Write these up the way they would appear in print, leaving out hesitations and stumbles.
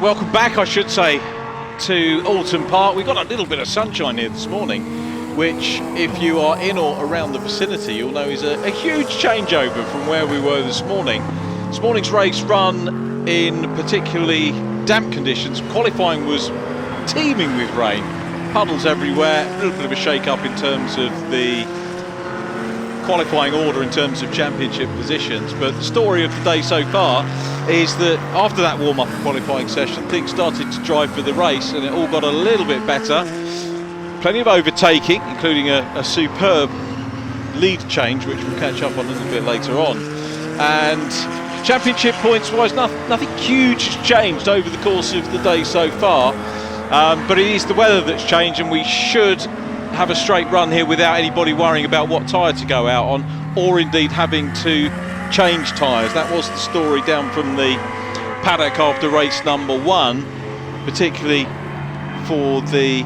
Welcome back, I should say, to Oulton Park. We've got a little bit of sunshine here this morning, which, if you are in or around the vicinity, you'll know is a huge changeover from where we were this morning. This morning's race run in particularly damp conditions. Qualifying was teeming with rain, puddles everywhere, a little bit of a shake-up in terms of the qualifying order in terms of championship positions, but the story of the day so far is that after that warm-up and qualifying session, things started to drive for the race and it all got a little bit better. Plenty of overtaking, including a superb lead change, which we'll catch up on a little bit later on. And championship points-wise, nothing huge has changed over the course of the day so far, but it is the weather that's changed, and we should have a straight run here without anybody worrying about what tyre to go out on, or indeed having to change tyres. That was the story down from the paddock after race number one, particularly for the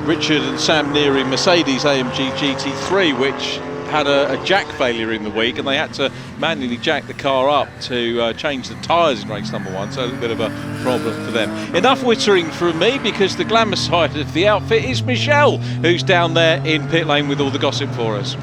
Richard and Sam Neary Mercedes AMG GT3, which had a jack failure in the week, and they had to manually jack the car up to change the tyres in race number one, so a little bit of a problem for them. Enough wittering from me, because the glamour side of the outfit is Michelle, who's down there in pit lane with all the gossip for us.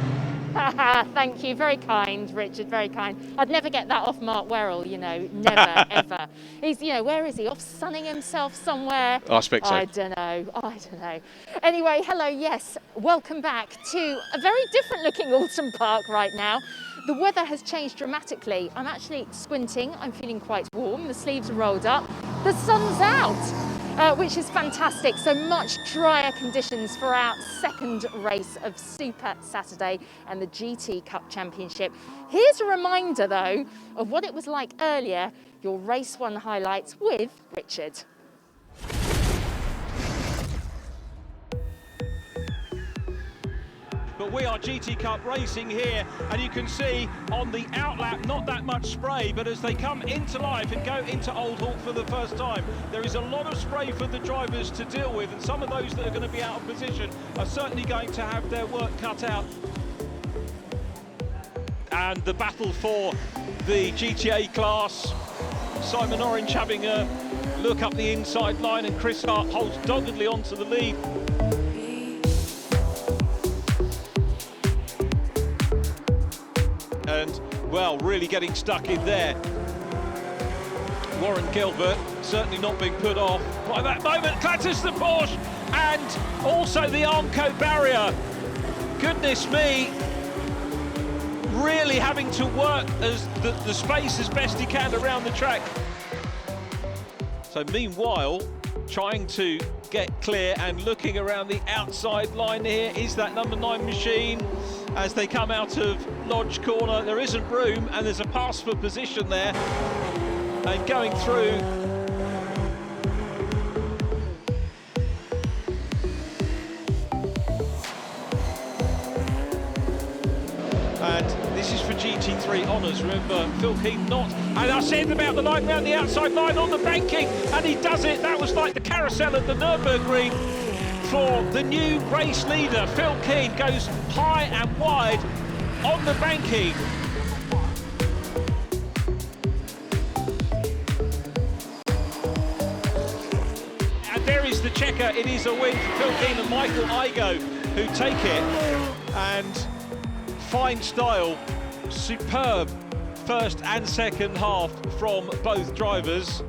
Thank you, very kind, Richard, very kind. I'd never get that off Mark Werrell, you know, never, ever. He's, you know, where is he? Off sunning himself somewhere? I expect so. I don't know. Anyway, hello, yes, welcome back to a very different looking Oulton Park right now. The weather has changed dramatically. I'm actually squinting, I'm feeling quite warm, the sleeves are rolled up, the sun's out, which is fantastic. So much drier conditions for our second race of Super Saturday and the GT Cup Championship. Here's a reminder though of what it was like earlier, your race one highlights with Richard. But we are GT Cup racing here, and you can see on the outlap not that much spray, but as they come into life and go into Oulton for the first time, there is a lot of spray for the drivers to deal with, and some of those that are going to be out of position are certainly going to have their work cut out. And the battle for the GTA class, Simon Orange having a look up the inside line, and Chris Hart holds doggedly onto the lead. And, well, really getting stuck in there. Warren Gilbert certainly not being put off by that moment. Clatters the Porsche and also the Armco barrier. Goodness me. Really having to work as the space as best he can around the track. So meanwhile, trying to get clear and looking around the outside line here is that number 9 machine. As they come out of Lodge Corner, there isn't room, and there's a pass for position there, and going through. And this is for GT3 honours. Remember, Phil Keane not. And I said about the line round the outside line on the banking, and he does it. That was like the carousel at the Nürburgring. For the new race leader, Phil Keane goes high and wide on the banking. And there is the checker. It is a win for Phil Keane and Michael Igoe, who take it. And fine style, superb first and second half from both drivers.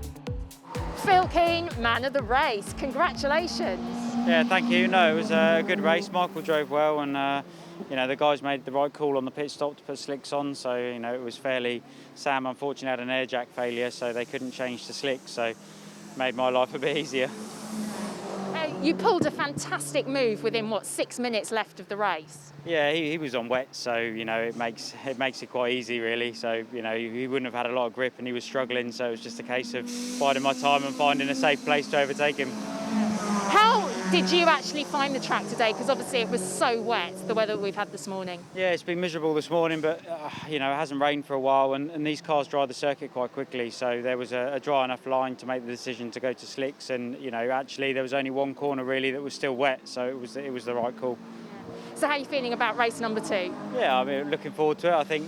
Phil Keane, man of the race, congratulations. Yeah, thank you. No, it was a good race. Michael drove well, and you know, the guys made the right call on the pit stop to put slicks on. So you know, it was fairly. Sam unfortunately had an air jack failure, so they couldn't change to slicks. So made my life a bit easier. You pulled a fantastic move within what, 6 minutes left of the race. Yeah, he was on wet, so you know it makes it quite easy really. So you know he wouldn't have had a lot of grip, and he was struggling. So it was just a case of biding my time and finding a safe place to overtake him. How did you actually find the track today? Because obviously it was so wet, the weather we've had this morning. Yeah, it's been miserable this morning, but you know, it hasn't rained for a while, and these cars dry the circuit quite quickly. So there was a dry enough line to make the decision to go to slicks, and you know, actually there was only one corner really that was still wet, so it was the right call. So how are you feeling about race number 2? Yeah, I mean, looking forward to it. I think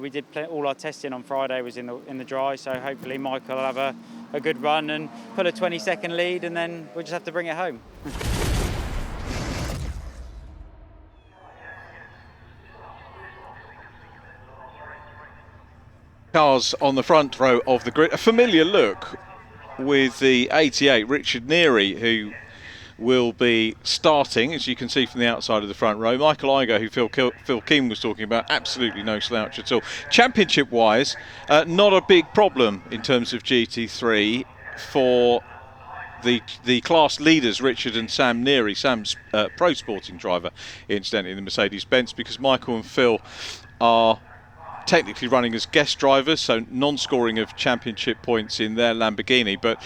we did all our testing on Friday was in the dry, so hopefully Michael will have a good run and pull a 20-second lead, and then we'll just have to bring it home. Cars on the front row of the grid. A familiar look with the 88, Richard Neary, who will be starting, as you can see from the outside of the front row. Michael Igo, who Phil Keane was talking about, absolutely no slouch at all. Championship-wise, not a big problem in terms of GT3 for the class leaders, Richard and Sam Neary. Sam's pro sporting driver, incidentally, in the Mercedes-Benz, because Michael and Phil are technically running as guest drivers, so non-scoring of championship points in their Lamborghini. But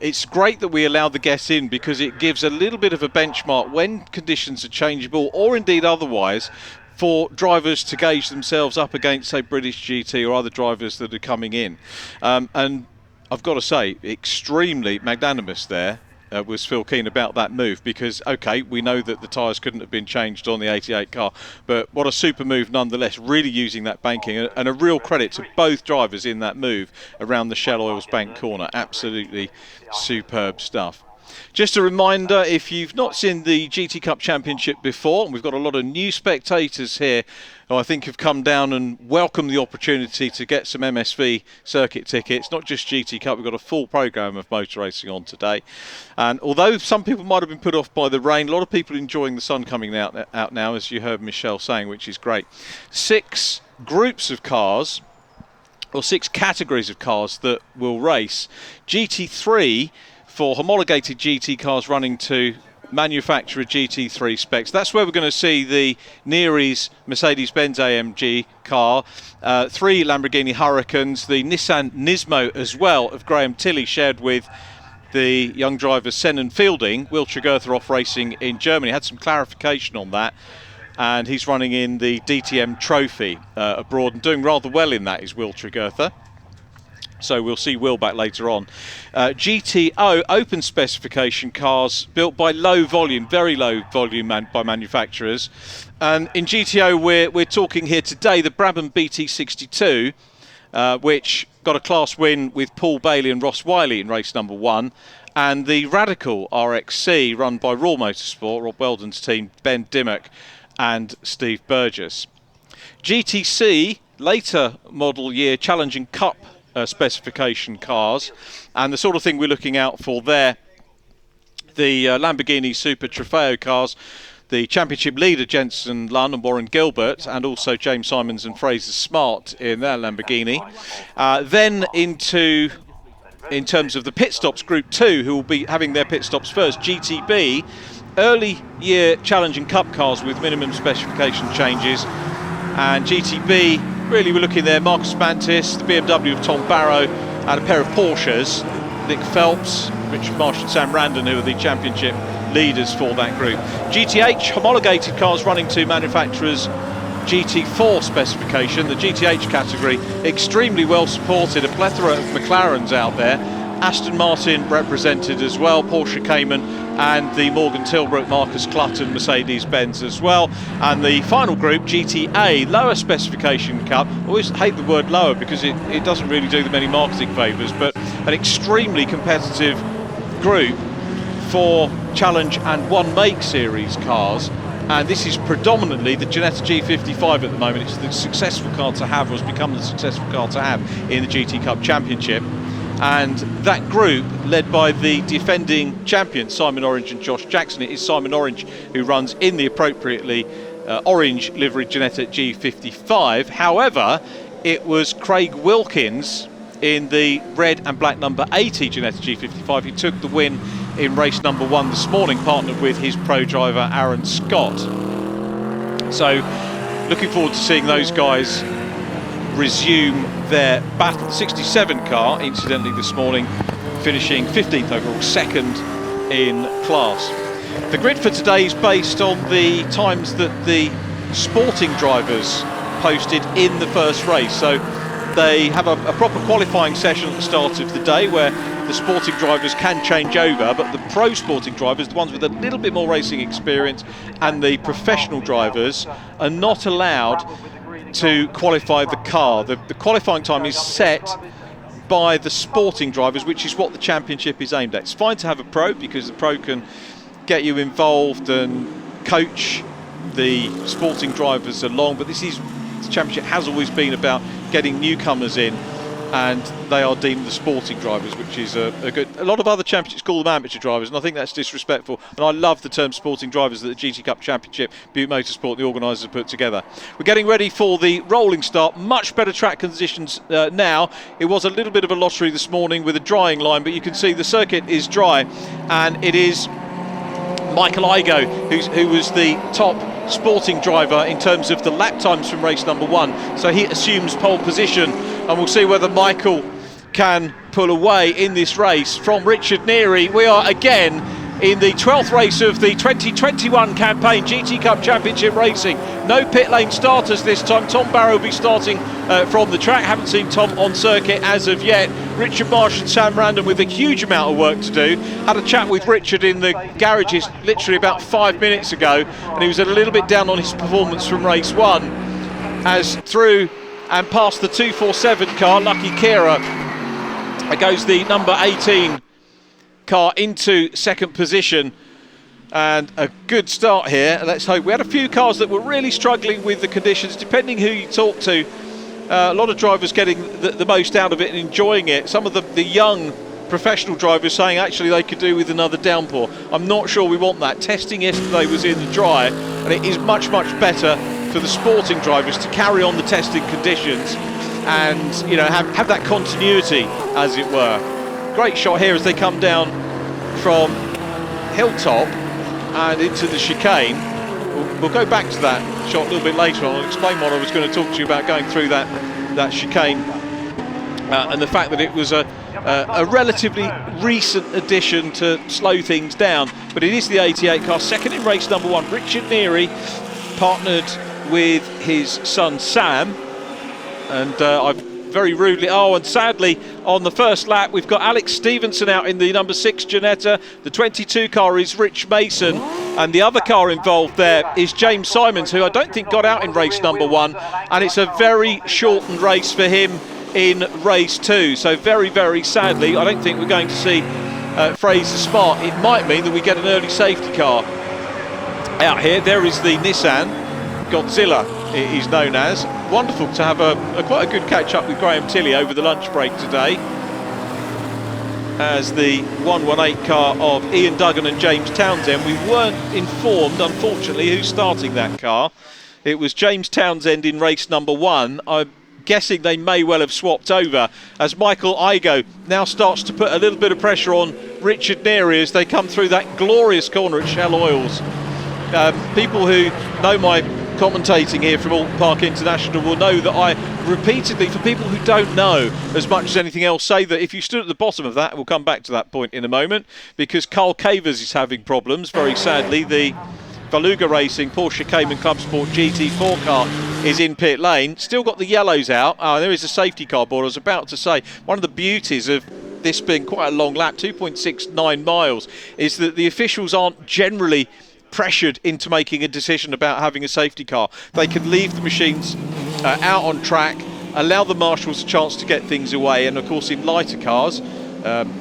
it's great that we allow the guests in, because it gives a little bit of a benchmark when conditions are changeable, or indeed otherwise, for drivers to gauge themselves up against, say, British GT or other drivers that are coming in. And I've got to say, extremely magnanimous there was Phil Keane about that move, because, OK, we know that the tyres couldn't have been changed on the 88 car, but what a super move nonetheless, really using that banking, and a real credit to both drivers in that move around the Shell Oils Bank corner. Absolutely superb stuff. Just a reminder, if you've not seen the GT Cup Championship before, and we've got a lot of new spectators here who I think have come down and welcomed the opportunity to get some MSV circuit tickets, not just GT Cup, we've got a full programme of motor racing on today. And although some people might have been put off by the rain, a lot of people enjoying the sun coming out now, as you heard Michelle saying, which is great. 6 groups of cars, or 6 categories of cars that will race. GT3 for homologated GT cars running to manufacturer GT3 specs. That's where we're going to see the Neary's Mercedes-Benz AMG car, 3 Lamborghini Huracans, the Nissan Nismo as well of Graham Tilley, shared with the young driver Senan Fielding. Will Tregurtha off racing in Germany. Had some clarification on that, and he's running in the DTM Trophy abroad, and doing rather well in that is Will Tregurtha. So we'll see Will back later on. GTO open specification cars built by low volume, very low volume by manufacturers. And in GTO we're talking here today the Brabham BT62, which got a class win with Paul Bailey and Ross Wiley in race number 1. And the Radical RXC run by Raw Motorsport, Rob Weldon's team, Ben Dimmock and Steve Burgess. GTC, later model year Challenging Cup specification cars, and the sort of thing we're looking out for there, the Lamborghini Super Trofeo cars, the championship leader Jensen Lunn and Warren Gilbert, and also James Simons and Fraser Smart in their Lamborghini. Then into, in terms of the pit stops, Group 2, who will be having their pit stops first, GTB, early year Challenging Cup cars with minimum specification changes, and GTB, really we're looking there, Marcus Mantis, the BMW of Tom Barrow, and a pair of Porsches, Nick Phelps, Richard Marsh and Sam Randon, who are the championship leaders for that group. GTH, homologated cars running to manufacturers GT4 specification, the GTH category, extremely well supported, a plethora of McLarens out there, Aston Martin represented as well, Porsche Cayman, and the Morgan Tilbrook Marcus Clutton Mercedes-Benz as well. And the final group, GTA, lower specification cup. I always hate the word lower because it doesn't really do them any marketing favours, but an extremely competitive group for Challenge and One Make series cars. And this is predominantly the Ginetta G55 at the moment. It's the successful car to have, or has become the successful car to have in the GT Cup Championship. And that group, led by the defending champions Simon Orange and Josh Jackson. It is Simon Orange who runs in the appropriately orange liveried Ginetta G55. However, it was Craig Wilkins in the red and black number 80 Ginetta G55 who took the win in race number 1 this morning, partnered with his pro driver Aaron Scott. So looking forward to seeing those guys resume their battle. The 67 car, incidentally, this morning finishing 15th overall, second in class. The grid for today is based on the times that the sporting drivers posted in the first race. So they have a proper qualifying session at the start of the day where the sporting drivers can change over, but the pro sporting drivers, the ones with a little bit more racing experience, and the professional drivers are not allowed to qualify the car. The qualifying time is set by the sporting drivers, which is what the championship is aimed at. It's fine to have a pro because the pro can get you involved and coach the sporting drivers along, but the championship has always been about getting newcomers in, and they are deemed the sporting drivers, which is a lot of other championships call them amateur drivers, and I think that's disrespectful. And I love the term sporting drivers that the GT Cup Championship, Butte Motorsport, the organisers have put together. We're getting ready for the rolling start. Much better track conditions now. It was a little bit of a lottery this morning with a drying line, but you can see the circuit is dry, and it is Michael Igoe who was the top sporting driver in terms of the lap times from race number 1, so he assumes pole position, and we'll see whether Michael can pull away in this race from Richard Neary. We are again in the 12th race of the 2021 campaign, GT Cup Championship Racing. No pit lane starters this time. Tom Barrow will be starting from the track. Haven't seen Tom on circuit as of yet. Richard Marsh and Sam Random with a huge amount of work to do. Had a chat with Richard in the garages literally about 5 minutes ago, and he was a little bit down on his performance from race 1, as through and past the 247 car, Lucky Kira, goes the number 18 car into second position, and a good start here. Let's hope. We had a few cars that were really struggling with the conditions, depending who you talk to. A lot of drivers getting the most out of it and enjoying it. Some of the young professional drivers saying actually they could do with another downpour. I'm not sure we want that. Testing yesterday was in the dry, and it is much better for the sporting drivers to carry on the testing conditions and, you know, have that continuity, as it were. Great shot here as they come down from Hilltop and into the chicane. We'll go back to that shot a little bit later on. I'll explain what I was going to talk to you about going through that chicane and the fact that it was a relatively recent addition to slow things down. But it is the 88 car, second in race number 1. Richard Neary partnered with his son Sam, and I've very rudely, and sadly on the first lap we've got Alex Stevenson out in the number 6 Ginetta. The 22 car is Rich Mason, and the other car involved there is James Simons, who I don't think got out in race number 1, and it's a very shortened race for him in race 2. So very sadly I don't think we're going to see Fraser Smart. It might mean that we get an early safety car out here. There is the Nissan Godzilla, it is known as. Wonderful to have quite a good catch up with Graham Tilley over the lunch break today, as the 118 car of Ian Duggan and James Townsend. We weren't informed, unfortunately, who's starting that car. It was James Townsend in race number 1. I'm guessing they may well have swapped over, as Michael Igoe now starts to put a little bit of pressure on Richard Neary as they come through that glorious corner at Shell Oils. People who know my commentating here from Oulton Park International will know that I repeatedly, for people who don't know as much as anything else, say that if you stood at the bottom of that, we'll come back to that point in a moment, because Carl Cavers is having problems, very sadly. The Valuga Racing Porsche Cayman Club Sport GT4 car is in pit lane, still got the yellows out. There is a safety car board. I was about to say, one of the beauties of this being quite a long lap, 2.69 miles, is that the officials aren't generally pressured into making a decision about having a safety car. They can leave the machines out on track, allow the marshals a chance to get things away, and of course in lighter cars,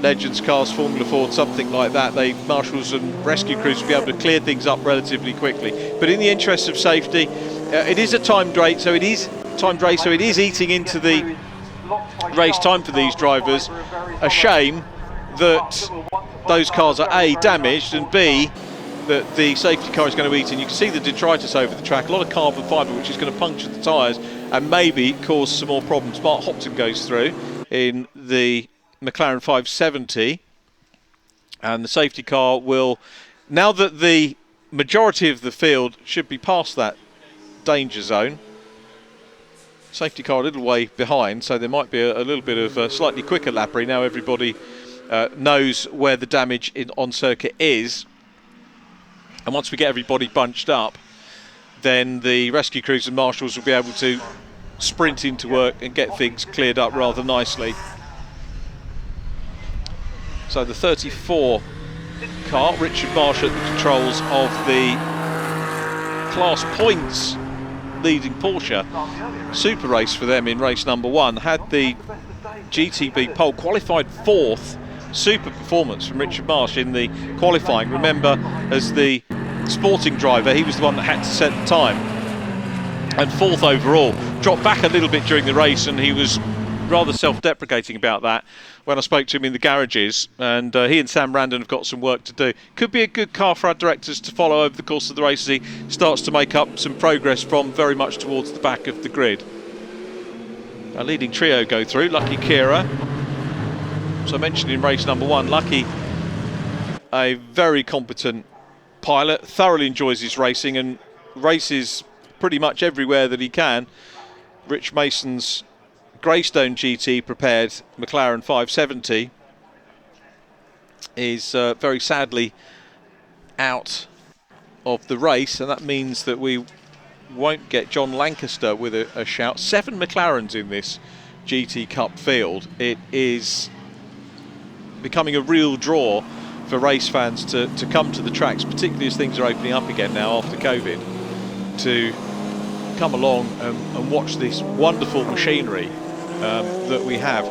Legends cars, Formula Ford, something like that, marshals and rescue crews will be able to clear things up relatively quickly. But in the interest of safety, it is a timed race, so it is eating into the race time for these drivers. A shame that those cars are A, damaged, and B, that the safety car is going to eat, and you can see the detritus over the track, a lot of carbon fibre which is going to puncture the tyres and maybe cause some more problems. Mark Hopton goes through in the McLaren 570, and the safety car will, now that the majority of the field should be past that danger zone, safety car a little way behind, so there might be a little bit of a slightly quicker lappery. Now everybody knows where the damage on circuit is. And once we get everybody bunched up, then the rescue crews and marshals will be able to sprint into work and get things cleared up rather nicely. So the 34 car, Richard Marsh at the controls of the class points leading Porsche. Super race for them in race number 1. Had the GTB pole, qualified 4th. Super performance from Richard Marsh in the qualifying. Remember, as the sporting driver, he was the one that had to set the time. And 4th overall. Dropped back a little bit during the race, and he was rather self-deprecating about that when I spoke to him in the garages. And he and Sam Randon have got some work to do. Could be a good car for our directors to follow over the course of the race as he starts to make up some progress from very much towards the back of the grid. Our leading trio go through. Lucky Kira. So I mentioned in race number 1, Lucky, a very competent pilot, thoroughly enjoys his racing and races pretty much everywhere that he can. Rich Mason's Greystone GT prepared McLaren 570 is very sadly out of the race, and that means that we won't get John Lancaster with a shout. 7 McLarens in this GT Cup field. It is becoming a real draw for race fans to come to the tracks, particularly as things are opening up again now after COVID, to come along and watch this wonderful machinery that we have.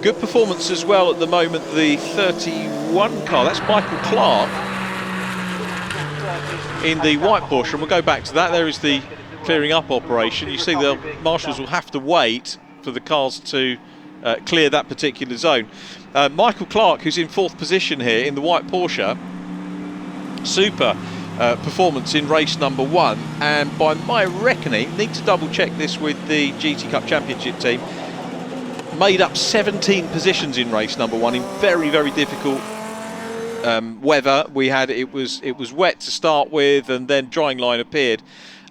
Good performance as well at the moment, the 31 car, that's Michael Clark in the white Porsche, and we'll go back to that. There is the clearing up operation. You see the marshals will have to wait for the cars to clear that particular zone. Michael Clark, who's in 4th position here in the white Porsche, super performance in race number 1, and by my reckoning, need to double check this with the GT Cup Championship team, made up 17 positions in race number 1 in very, very difficult weather. It was wet to start with, and then drying line appeared,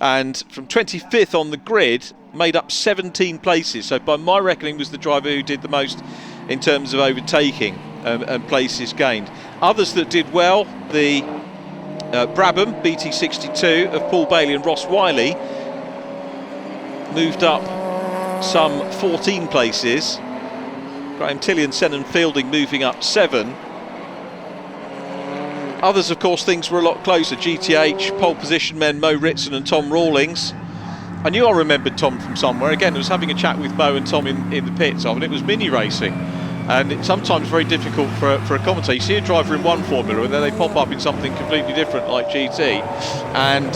and from 25th on the grid, made up 17 places. So by my reckoning, was the driver who did the most in terms of overtaking and places gained. Others that did well, the Brabham BT62 of Paul Bailey and Ross Wiley moved up some 14 places. Graham Tilley and Senan Fielding moving up 7. Others, of course, things were a lot closer. GTH, pole position men Mo Ritson and Tom Rawlings. I knew I remembered Tom from somewhere. Again, I was having a chat with Mo and Tom in the pits of, and it was mini racing. And it's sometimes very difficult for a commentator. You see a driver in one formula and then they pop up in something completely different like GT. And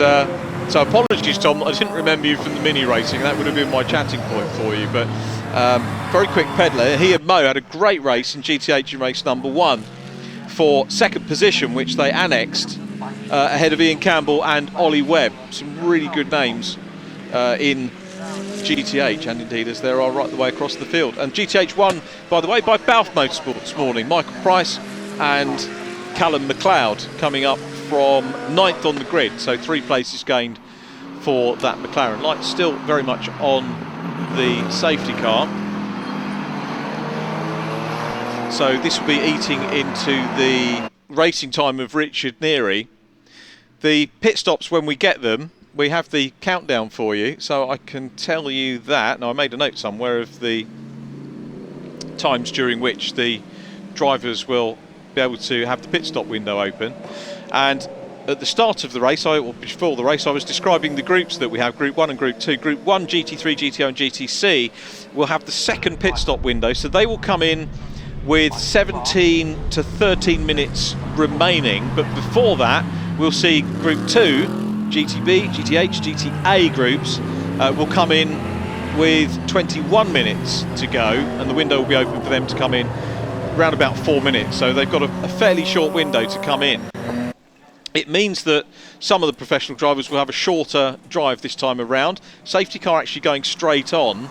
so apologies, Tom, I didn't remember you from the mini racing. That would have been my chatting point for you. But very quick peddler. He and Mo had a great race in GTH in race number 1 for 2nd position, which they annexed ahead of Ian Campbell and Ollie Webb. Some really good names in GTH, and indeed as there are right the way across the field. And GTH won, by the way, by Balfe Motorsport this morning. Michael Price and Callum McLeod coming up from 9th on the grid, so 3 places gained for that McLaren. Lights still very much on the safety car, so this will be eating into the racing time of Richard Neary. The pit stops, when we get them, we have the countdown for you, so I can tell you that. Now, I made a note somewhere of the times during which the drivers will be able to have the pit stop window open. And at the start of the race, or before the race, I was describing the groups that we have, Group 1 and Group 2. Group 1, GT3, GTO and GTC, will have the 2nd pit stop window, so they will come in with 17 to 13 minutes remaining. But before that, we'll see Group 2, GTB, GTH, GTA groups will come in with 21 minutes to go, and the window will be open for them to come in around about 4 minutes. So they've got a fairly short window to come in. It means that some of the professional drivers will have a shorter drive this time around. Safety car actually going straight on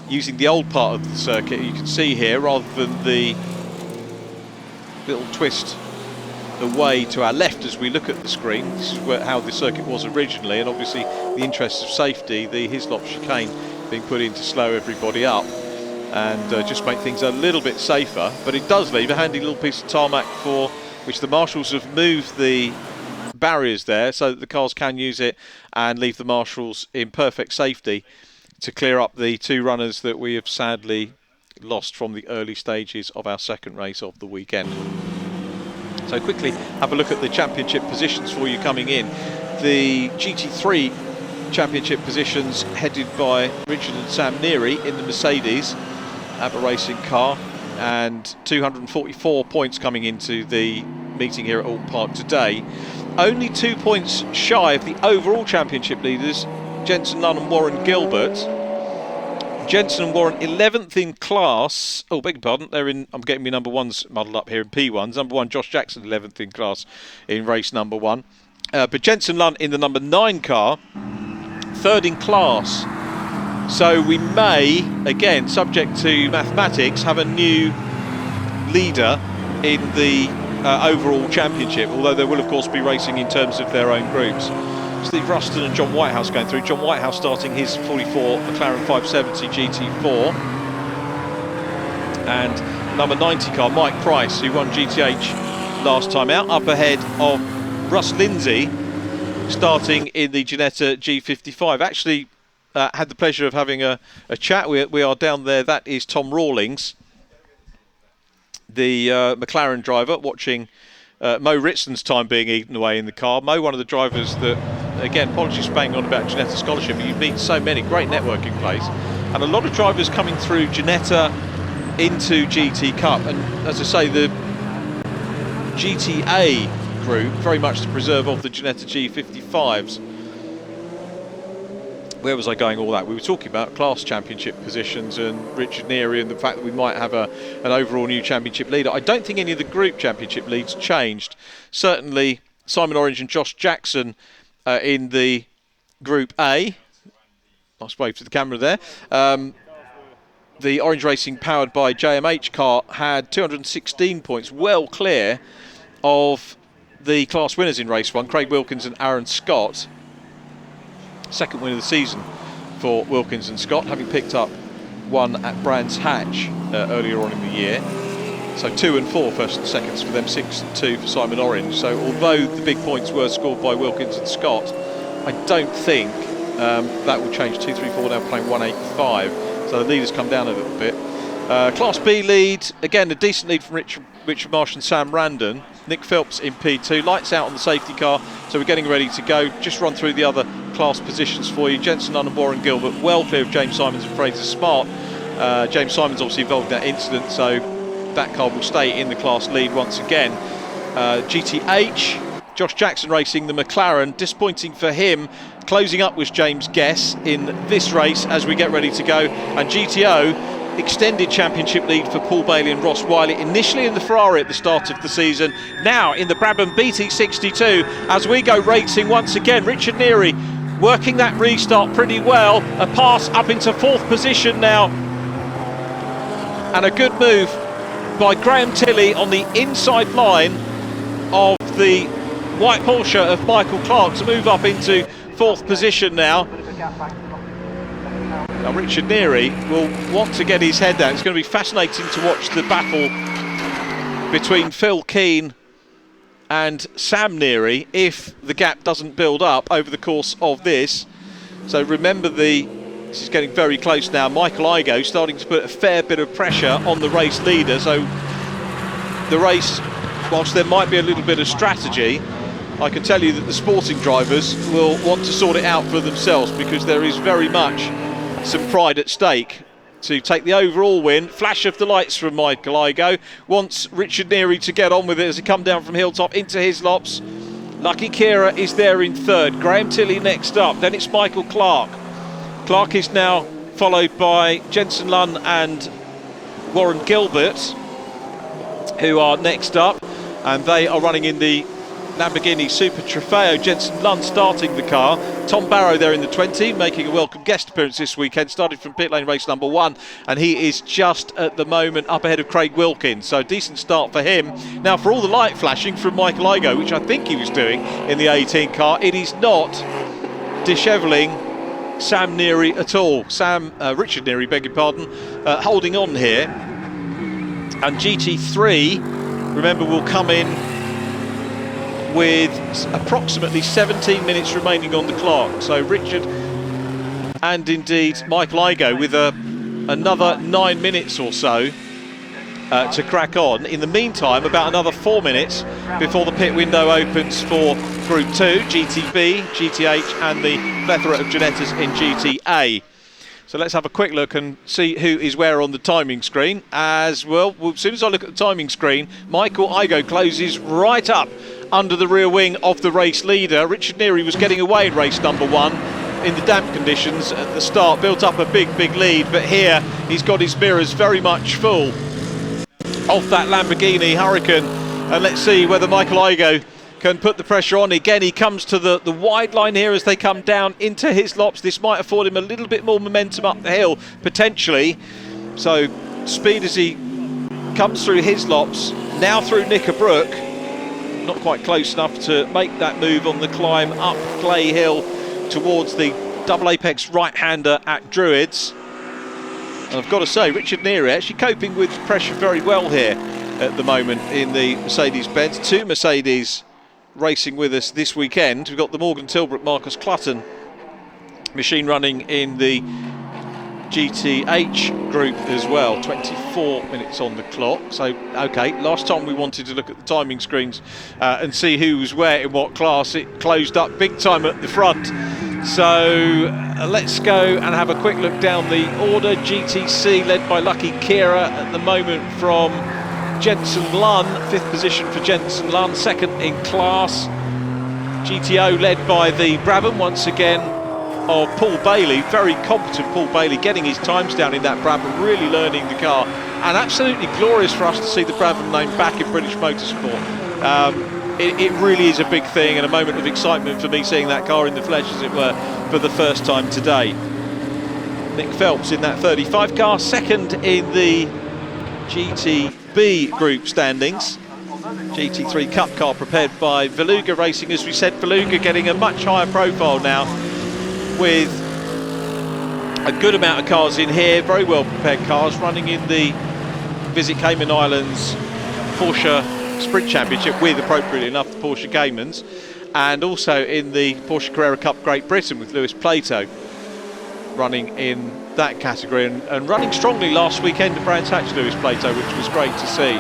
using the old part of the circuit, you can see here, rather than the little twist away to our left as we look at the screen. This is how the circuit was originally, and obviously the interests of safety, the Hislop chicane being put in to slow everybody up and just make things a little bit safer. But it does leave a handy little piece of tarmac for which the marshals have moved the barriers there so that the cars can use it and leave the marshals in perfect safety to clear up the 2 runners that we have sadly lost from the early stages of our second race of the weekend. So quickly have a look at the championship positions for you coming in. The GT3 championship positions headed by Richard and Sam Neary in the Mercedes ABBA racing car, and 244 points coming into the meeting here at Oulton Park today. Only 2 points shy of the overall championship leaders, Jensen Lunn and Warren Gilbert. Jensen and Warren 11th in class. Oh, beg your pardon. They're in. I'm getting my number ones muddled up here in P1s. Number 1, Josh Jackson, 11th in class in race number 1. But Jensen Lunn in the number 9 car, 3rd in class. So we may, again, subject to mathematics, have a new leader in the overall championship. Although they will, of course, be racing in terms of their own groups. Steve Ruston and John Whitehouse going through. John Whitehouse starting his 44 McLaren 570 GT4. And number 90 car, Mike Price, who won GTH last time out, up ahead of Russ Lindsay, starting in the Ginetta G55. Actually, had the pleasure of having a chat. We are down there. That is Tom Rawlings, the McLaren driver, watching Mo Ritson's time being eaten away in the car. Mo, one of the drivers that, again, apologies for banging on about Ginetta Scholarship, but you meet so many, great networking place, and a lot of drivers coming through Ginetta into GT Cup. And as I say, the GTA group, very much the preserve of the Ginetta G55s. Where was I going all that? We were talking about class championship positions and Richard Neary and the fact that we might have an overall new championship leader. I don't think any of the group championship leads changed. Certainly Simon Orange and Josh Jackson in the Group A. Nice wave to the camera there. The Orange Racing powered by JMH car had 216 points, well clear of the class winners in race 1, Craig Wilkins and Aaron Scott. Second win of the season for Wilkins and Scott, having picked up one at Brands Hatch earlier on in the year. So 2 and 4 first and seconds for them, 6 and 2 for Simon Orange. So although the big points were scored by Wilkins and Scott, I don't think that will change. 2, 3, 4 now playing 185. So the leaders come down a little bit. Class B lead, again a decent lead from Richard Marsh and Sam Randon. Nick Phelps in P2, lights out on the safety car, so we're getting ready to go. Just run through the other class positions for you. Jensen Lunn and Warren Gilbert well clear of James Simons and Fraser Smart. James Simons obviously involved in that incident, so that car will stay in the class lead once again. GTH, Josh Jackson racing the McLaren, disappointing for him. Closing up was James Guess in this race as we get ready to go. And GTO, extended championship lead for Paul Bailey and Ross Wiley, initially in the Ferrari at the start of the season, now in the Brabham BT62 as we go racing once again. Richard Neary working that restart pretty well, a pass up into 4th position now, and a good move by Graham Tilley on the inside line of the white Porsche of Michael Clark to move up into 4th position now. Now Richard Neary will want to get his head down. It's going to be fascinating to watch the battle between Phil Keane and Sam Neary if the gap doesn't build up over the course of this. So remember, this is getting very close now. Michael Igoe starting to put a fair bit of pressure on the race leader. So the race, whilst there might be a little bit of strategy, I can tell you that the sporting drivers will want to sort it out for themselves, because there is very much some pride at stake to take the overall win. Flash of the lights from Michael Igoe. Wants Richard Neary to get on with it as he come down from Hilltop into Hislops. Lucky Kira is there in 3rd. Graham Tilley next up. Then it's Michael Clark. Clark is now followed by Jensen Lunn and Warren Gilbert, who are next up. And they are running in the Lamborghini Super Trofeo. Jensen Lunn starting the car. Tom Barrow there in the 20, making a welcome guest appearance this weekend. Started from pit lane race number 1, and he is just at the moment up ahead of Craig Wilkins. So decent start for him. Now for all the light flashing from Michael Igoe, which I think he was doing in the 18 car, it is not dishevelling Sam Neary at all. Richard Neary, beg your pardon, holding on here. And GT3, remember, will come in with approximately 17 minutes remaining on the clock. So Richard and indeed Michael Igoe with a another 9 minutes or so to crack on. In the meantime, about another 4 minutes before the pit window opens for Group 2, GTB, GTH and the plethora of Ginettas in GTA. So let's have a quick look and see who is where on the timing screen. As well, as soon as I look at the timing screen, Michael Igoe closes right up under the rear wing of the race leader. Richard Neary was getting away in race number 1 in the damp conditions at the start, built up a big lead, but here he's got his mirrors very much full of that Lamborghini Huracan, and let's see whether Michael Igoe can put the pressure on. Again, he comes to the wide line here as they come down into his lops. This might afford him a little bit more momentum up the hill, potentially. So, speed as he comes through his lops, now through Knickerbrook. Not quite close enough to make that move on the climb up Clay Hill towards the double apex right-hander at Druids. And I've got to say, Richard Neary actually coping with pressure very well here at the moment in the Mercedes-Benz. 2 Mercedes racing with us this weekend. We've got the Morgan Tilbrook Marcus Clutton machine running in the GTH group as well. 24 minutes on the clock. So, okay, last time we wanted to look at the timing screens and see who was where in what class. It closed up big time at the front. So let's go and have a quick look down the order. GTC led by Lucky Kira at the moment from Jensen Lunn, 5th position for Jensen Lunn, 2nd in class. GTO led by the Brabham once again of Paul Bailey, very competent Paul Bailey, getting his times down in that Brabham, really learning the car, and absolutely glorious for us to see the Brabham name back in British motorsport. It really is a big thing and a moment of excitement for me seeing that car in the flesh, as it were, for the first time today. Nick Phelps in that 35 car, 2nd in the GTB group standings. GT3 Cup car prepared by Veluga Racing. As we said, Veluga getting a much higher profile now with a good amount of cars in here, very well prepared cars running in the Visit Cayman Islands Porsche Sprint Championship with, appropriately enough, the Porsche Caymans, and also in the Porsche Carrera Cup Great Britain with Lewis Plato running in that category, and running strongly last weekend at Brands Hatch, Lewis Plato, which was great to see.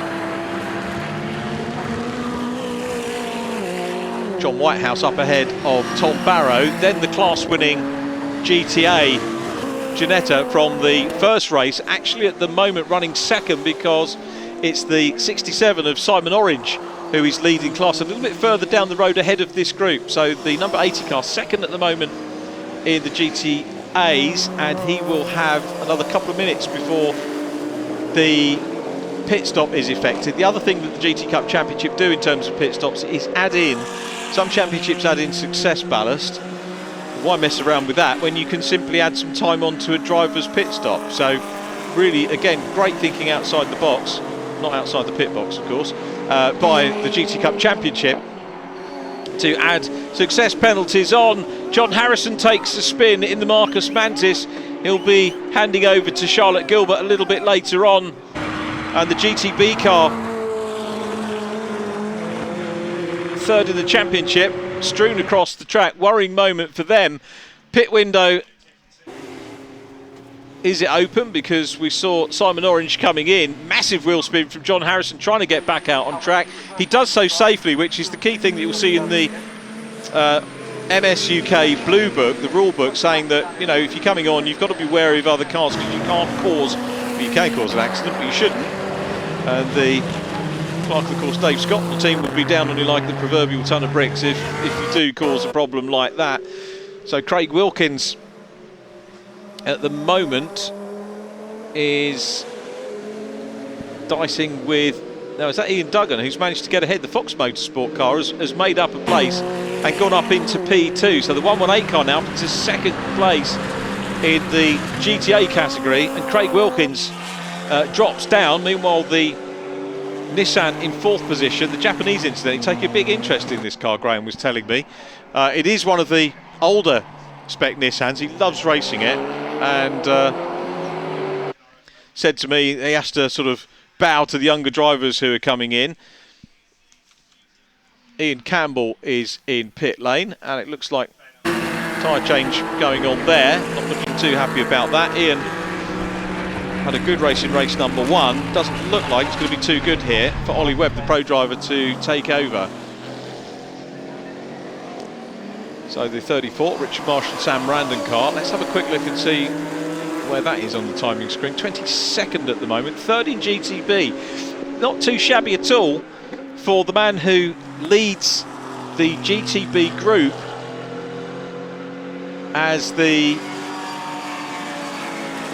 John Whitehouse up ahead of Tom Barrow, then the class-winning GTA Ginetta from the first race, actually at the moment running 2nd because it's the 67 of Simon Orange who is leading class a little bit further down the road ahead of this group. So the number 80 car 2nd at the moment in the GTAs, and he will have another couple of minutes before the pit stop is effected. The other thing that the GT Cup Championship do in terms of pit stops is add in, some championships add in success ballast. Why mess around with that when you can simply add some time onto a driver's pit stop? So really, again, great thinking outside the box, not outside the pit box of course, by the GT Cup Championship to add success penalties on. John Harrison takes a spin in the Marcus Mantis. He'll be handing over to Charlotte Gilbert a little bit later on, and the GTB car 3rd in the championship, strewn across the track. Worrying moment for them. Pit window, is it open? Because we saw Simon Orange coming in. Massive wheel spin from John Harrison, trying to get back out on track. He does so safely, which is the key thing that you'll see in the MS UK Blue Book, the rule book, saying that, you know, if you're coming on, you've got to be wary of other cars, because you can't cause, well, you can cause an accident, but you shouldn't. And the Clark, of course, Dave Scott, the team would be down on you like the proverbial ton of bricks if you do cause a problem like that. So Craig Wilkins at the moment is dicing with, now is that Ian Duggan, who's managed to get ahead. The Fox Motorsport car has made up a place and gone up into P2. So the 118 car now up into 2nd place in the GTA category, and Craig Wilkins drops down. Meanwhile, the Nissan in 4th position. The Japanese, incidentally, take a big interest in this car, Graham was telling me. It is one of the older spec Nissans. He loves racing it, and said to me he has to sort of bow to the younger drivers who are coming in. Ian Campbell is in pit lane, and it looks like tyre change going on there. Not looking too happy about that. Ian Had a good race in race number 1. Doesn't look like it's going to be too good here for Ollie Webb, the pro driver, to take over. So the 34, Richard Marsh and Sam Randon car. Let's have a quick look and see where that is on the timing screen. 22nd at the moment, third in GTB. Not too shabby at all for the man who leads the GTB group as the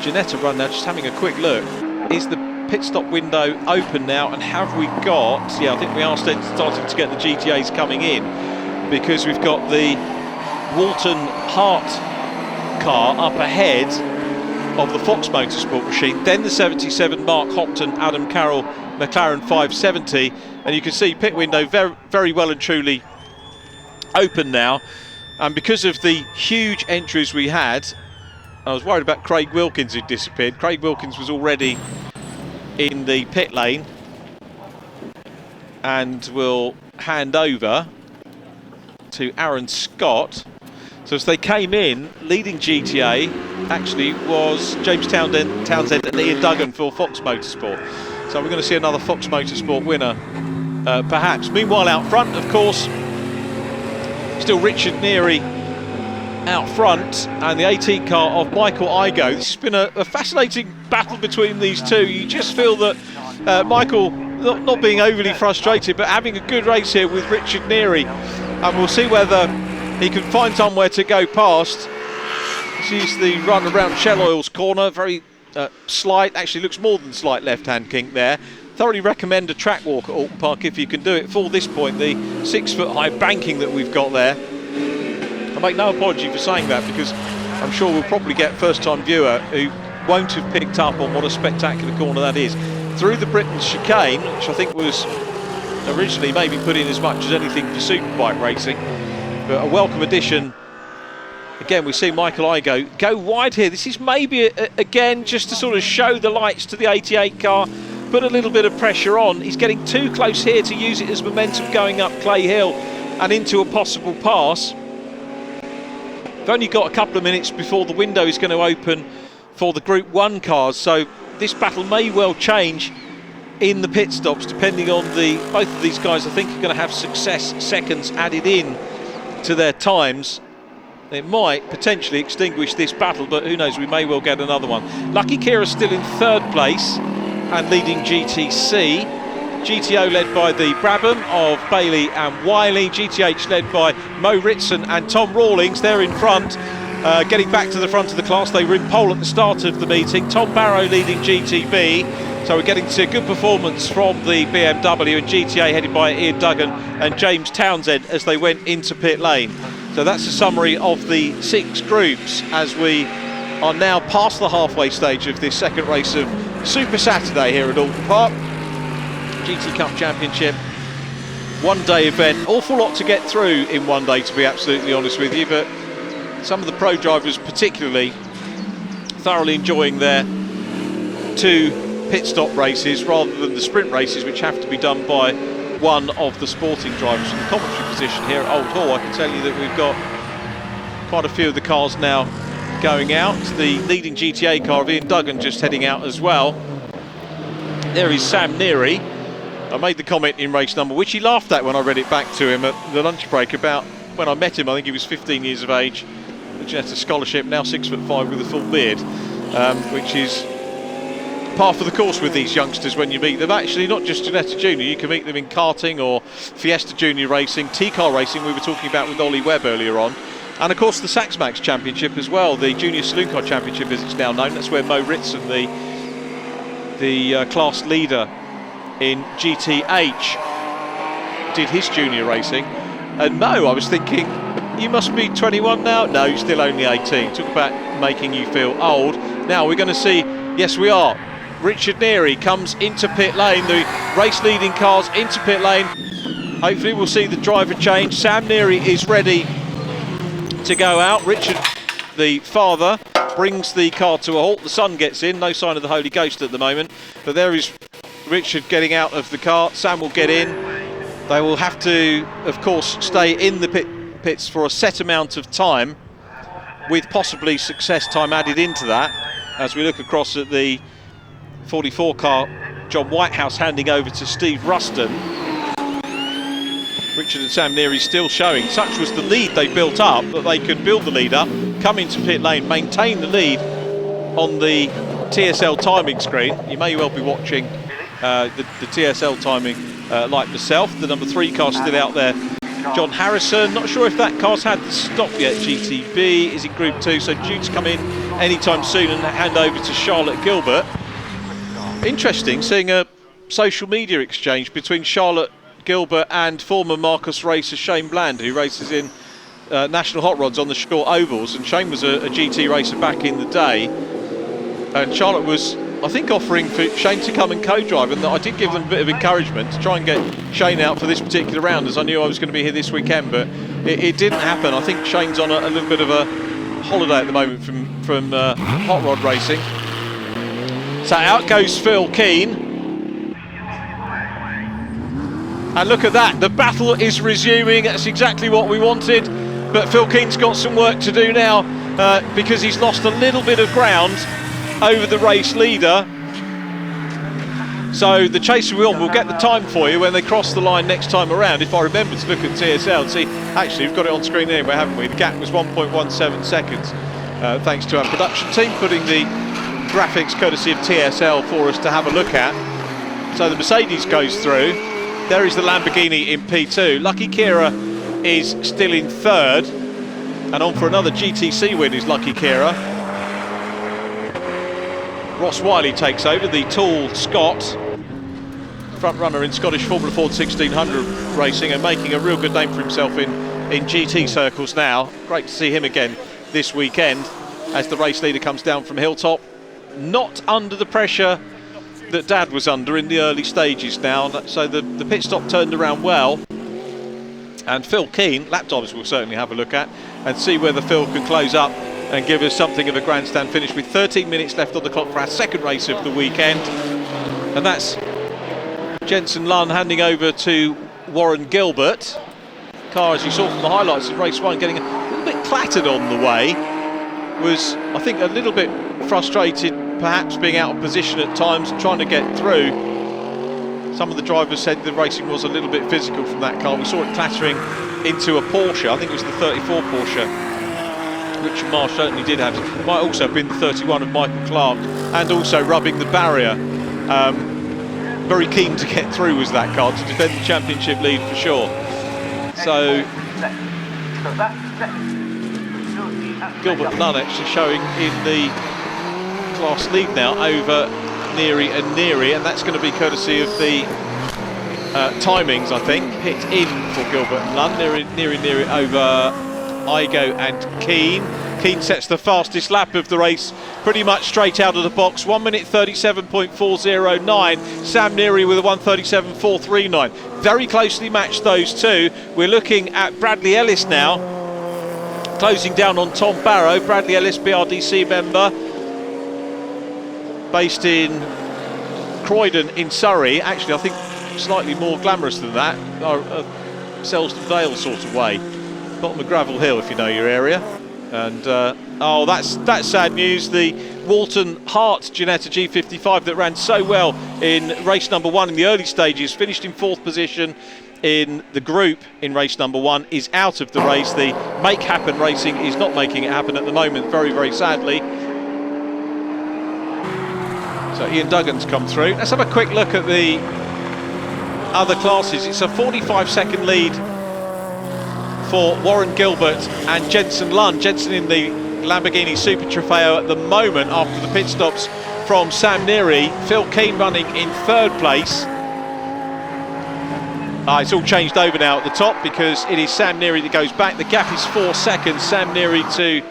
Ginetta run now. Just having a quick look. Is the pit stop window open now? And have we got, yeah, I think we are starting to get the GTAs coming in, because we've got the Oulton Hart car up ahead of the Fox Motorsport machine, then the 77 Mark Hopton, Adam Carroll McLaren 570, and you can see pit window very, very well and truly open now. And because of the huge entries we had, I was worried about Craig Wilkins who'd disappeared. Craig Wilkins was already in the pit lane and will hand over to Aaron Scott. So as they came in, leading GTA actually was James Townsend and Ian Duggan for Fox Motorsport. So we're going to see another Fox Motorsport winner, perhaps. Meanwhile, out front, of course, still Richard Neary out front, and the 18 car of Michael Igoe. This has been a fascinating battle between these two. You just feel that Michael, not being overly frustrated, but having a good race here with Richard Neary. And we'll see whether he can find somewhere to go past. This is the run around Shell Oil's corner. Very slight, actually looks more than slight left-hand kink there. Thoroughly recommend a track walk at Oulton Park if you can do it for this point. The 6-foot-high banking that we've got there. I make no apology for saying that, because I'm sure we'll probably get first-time viewer who won't have picked up on what a spectacular corner that is. Through the Britain's chicane, which I think was originally maybe put in as much as anything for superbike racing, but a welcome addition. Again, we see Michael Igoe go wide here. This is maybe, again, just to sort of show the lights to the 88 car, put a little bit of pressure on. He's getting too close here to use it as momentum going up Clay Hill and into a possible pass. We've only got a couple of minutes before the window is going to open for the Group 1 cars, so this battle may well change in the pit stops, depending on both of these guys. I think are going to have success seconds added in to their times. It might potentially extinguish this battle, but who knows, we may well get another one. Lucky Kira's still in third place and leading GTC. GTO led by the Brabham of Bailey and Wiley. GTH led by Mo Ritson and Tom Rawlings. They're in front, getting back to the front of the class. They were in pole at the start of the meeting. Tom Barrow leading GTB. So we're getting to a good performance from the BMW, and GTA headed by Ian Duggan and James Townsend as they went into pit lane. So that's a summary of the 6 groups as we are now past the halfway stage of this second race of Super Saturday here at Oulton Park. GT Cup Championship, one-day event. Awful lot to get through in one day, to be absolutely honest with you, but some of the pro drivers particularly thoroughly enjoying their 2 pit stop races rather than the sprint races, which have to be done by one of the sporting drivers. From the commentary position here at Old Hall, I can tell you that we've got quite a few of the cars now going out. The leading GTA car of Ian Duggan just heading out as well. There is Sam Neary. I made the comment in race number, which he laughed at when I read it back to him at the lunch break, about when I met him. I think he was 15 years of age, a Ginetta scholarship, now 6'5" with a full beard, which is par for the course with these youngsters when you meet them. Actually, not just Ginetta Junior, you can meet them in karting or Fiesta Junior racing, T-car racing we were talking about with Ollie Webb earlier on, and of course the Saxmax Championship as well, the Junior Saloon Car Championship as it's now known. That's where Mo Ritson, the class leader in GTH, did his junior racing. And Mo, I was thinking, you must be 21 now? No, you're still only 18. Talk about making you feel old. Now we're going to see, yes we are, Richard Neary comes into pit lane, the race leading cars into pit lane. Hopefully we'll see the driver change. Sam Neary is ready to go out. Richard, the father, brings the car to a halt. The son gets in, no sign of the Holy Ghost at the moment, but there is Richard getting out of the car. Sam will get in. They will have to, of course, stay in the pits for a set amount of time, with possibly success time added into that, as we look across at the 44 car, John Whitehouse, handing over to Steve Ruston. Richard and Sam Neary still showing. Such was the lead they built up that they could build the lead up, come into pit lane, maintain the lead on the TSL timing screen. You may well be watching the TSL timing like myself. The number 3 car still out there, John Harrison. Not sure if that car's had the stop yet. GTB is in Group 2, so due to come in anytime soon and hand over to Charlotte Gilbert. Interesting seeing a social media exchange between Charlotte Gilbert and former Marcus racer Shane Bland, who races in National Hot Rods on the short ovals. And Shane was a GT racer back in the day, and Charlotte was, I think, offering for Shane to come and co-drive, and I did give them a bit of encouragement to try and get Shane out for this particular round, as I knew I was going to be here this weekend, but it didn't happen. I think Shane's on a little bit of a holiday at the moment from hot rod racing. So out goes Phil Keane. And look at that, the battle is resuming. That's exactly what we wanted, but Phil Keane's got some work to do now because he's lost a little bit of ground over the race leader. So the chase will be on. We'll get the time for you when they cross the line next time around, if I remember to look at TSL and see. Actually, we've got it on screen anyway, haven't we? The gap was 1.17 seconds, thanks to our production team putting the graphics courtesy of TSL for us to have a look at. So the Mercedes goes through. There is the Lamborghini in P2. Lucky Kira is still in 3rd, and on for another GTC win is Lucky Kira. Ross Wiley takes over, the tall Scot, front runner in Scottish Formula Ford 1600 racing, and making a real good name for himself in GT circles now. Great to see him again this weekend as the race leader comes down from Hilltop. Not under the pressure that Dad was under in the early stages now, so the pit stop turned around well. And Phil Keane, lap times we'll certainly have a look at and see whether Phil can close up and give us something of a grandstand finish with 13 minutes left on the clock for our second race of the weekend. And that's Jensen Lunn handing over to Warren Gilbert. Car, as you saw from the highlights of race 1, getting a little bit clattered on the way. Was, I think, a little bit frustrated, perhaps being out of position at times, trying to get through. Some of the drivers said the racing was a little bit physical from that car. We saw it clattering into a Porsche. I think it was the 34 Porsche. Richard Marsh certainly did have it. Might also have been the 31 of Michael Clark, and also rubbing the barrier. Very keen to get through was that car to defend the championship lead for sure. So Gilbert Lunn actually showing in the class lead now over Neary and Neary, and that's going to be courtesy of the timings, I think. Pit in for Gilbert Lunn. Neary over Igo and Keane. Keane sets the fastest lap of the race, pretty much straight out of the box. 1 minute 37.409. Sam Neary with a 1:37.439. Very closely matched, those two. We're looking at Bradley Ellis now, closing down on Tom Barrow. Bradley Ellis, BRDC member, based in Croydon in Surrey. Actually, I think slightly more glamorous than that, Selsdon Vale sort of way. Bottom of Gravel Hill, if you know your area. And oh, that's sad news. The Walton Hart Ginetta G55 that ran so well in race number 1 in the early stages, finished in 4th position in the group in race number 1, is out of the race. The Make Happen Racing is not making it happen at the moment, very, very sadly. So Ian Duggan's come through. Let's have a quick look at the other classes. It's a 45-second lead for Warren Gilbert and Jensen Lunn. Jensen in the Lamborghini Super Trofeo at the moment after the pit stops from Sam Neary. Phil Keane running in 3rd place. It's all changed over now at the top because it is Sam Neary that goes back. The gap is 4 seconds. Sam Neary to